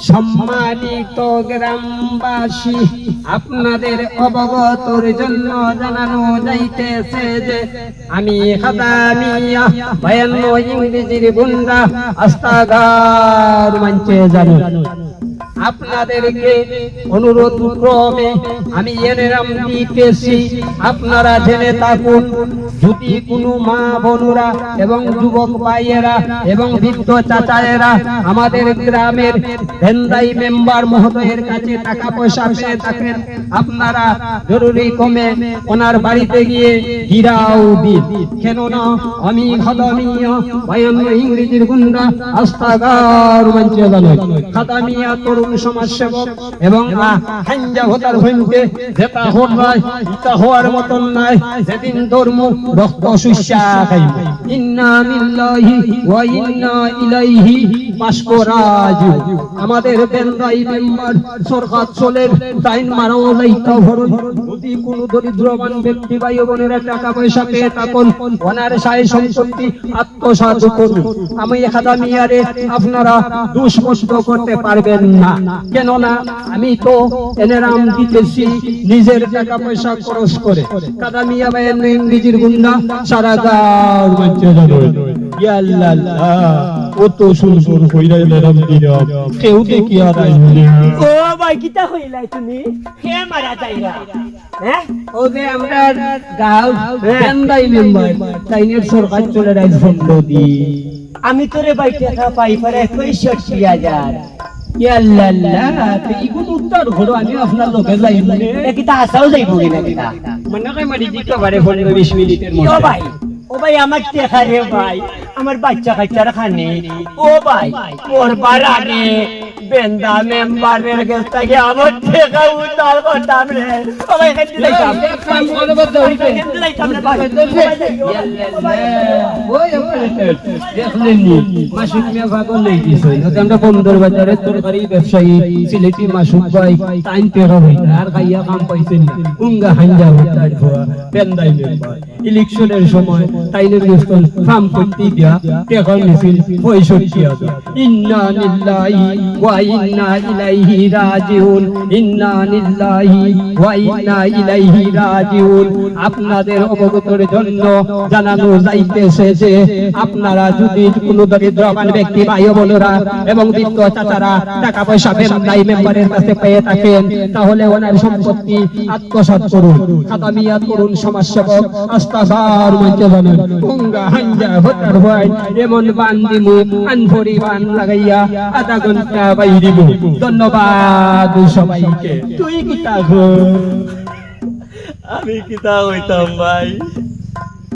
সম্মানিত গ্রামবাসী, আপনাদের অবগতর জন্য জানানো যাইতেছে যে আমি খাদামিয়া 52 ইংরেজির গুন্ডা আস্তাগার মঞ্চে জানি। আপনাদেরকে অনুরোধ ক্রমে আমি এর নাম দিতেছি, আপনারা জেনে থাকুন। যদি কোনো মা বোনেরা এবং যুবক ভাইয়েরা এবং বৃদ্ধ চাচায়েরা আমাদের গ্রামের ভেন্দাই মেম্বার মহোদয়ের কাছে টাকা পয়সা পেয়ে থাকেন, আপনারা জরুরি কমে ওনার বাড়িতে গিয়ে গিরাও দিন। কেননা আমি খাদামিয়া 52 ইংরেজির গুন্ডা আস্তাগার মঞ্চে জানি। খাদামিয়া তরুণ সমাজসেবক এবং হাঞ্জা হতার হইতে যেটা হওয়ার ইতা হওয়ার মতন নাই, যেদিন ধর্ম রক্ত শুষা খাইবে। ইন্না লিল্লাহি ওয়া ইন্না ইলাইহি মাশকুরাজু। আমাদের বেন্দাই মেম্বার সরকার চলের টাইম মারাও লাইতা ভরণ। যদি কোন দরিদ্রবান ব্যক্তি ভাই বোনেরা টাকা পয়সা পেয়ে থাকুন, ওনার সায় সম্পত্তি আত্মসাৎ করুন। আমি খাদামিয়ারে আপনারা দুষ্মস্ত করতে পারবেন না, কেননা আমি তো এনারাম দিতেছি নিজের টাকা পয়সা খরচ করে। খাদামিয়া 52 ইংরেজির গুন্ডা সারা গাঁর মঞ্চে যাবে। ইয়া আল্লাহ, কত সুন্দর কইরা এনারাম দিলাম, কেউ দেখি আর আইনি। ও ভাই কিটা হইলাই তুমি কে মারা যাইরা? হ্যাঁ, ও যে আমরা গাঁও বেন্দাই মেম্বার তাইনের সরকার চলে রাইজ ফন্ড দি। আমি তোরে ভাই টাকা পাই পারে 65,000। ইয়া আল্লাহ, এইগুলো উত্তর ঘর আমি আপনার লোকে যাইব না। কিটা আসাও যাইব কিনা কিটা মনে কই মারি দিতে পারে 15-20 মিনিটের ও মধ্যে। ভাই, ও ভাই আমার টাকা রে ভাই, আমার বাচ্চা কাচ্চারা খানে। ও ভাই, মরবার আগে বেন্দা মেম্বারের কাছ থেকে আমার টাকা উদ্ধার করতাম রে। ও ভাই হেঁটে যাইতাম, কাম করে বদ্ধ হইতে হেঁটে যাইতাম রে ভাই। ইয়া আল্লাহ, ওই অপারেটর দেখলেন নি মাসুক মিয়া ভাগল লই দিছে। ওতে আমরা বন্দর বাজারে তরকারি ব্যবসায়ী সিলেটি মাসুক ভাই টাইম পেরো হইতা আর খাইয়া কাম পাইছেন না। উঙ্গা হাঞ্জা হইতা ধোয়া বেন্দাই মেম্বার ইলেকশনের সময় তাইনের গোস্তন ফার্ম করতে দিয়া টাকা মিছিল 65,000। ইন্না লিল্লাহি ওয়া ইন্না ইলাইহি রাজিউন। ইন্না লিল্লাহি ওয়া ইন্না ইলাইহি রাজিউন। আপনাদের অবগতর জন্য জানানো যাইতেছে যে আপনারা যদি কোনো দরিদ্রবান ব্যক্তি ভাই বোনেরা এবং বৃদ্ধ চাচারা টাকা পয়সা বেন্দাই মেম্বারের কাছে পেয়ে থাকেন, তাহলে ওনার সম্পত্তি আত্মসাৎ করুন। খাদামিয়া তরুণ সমাজসেবক আস্তাগার মঞ্চে জানেন। গঙ্গা হাঞ্জা হতার ভাই এমন বান দিমু আনফরি বান লাগাইয়া আধা ঘন্টা বাই দিব। ধন্যবাদ সবাইকে। তুই কি তা আমি কিতা হইতাম ভাই?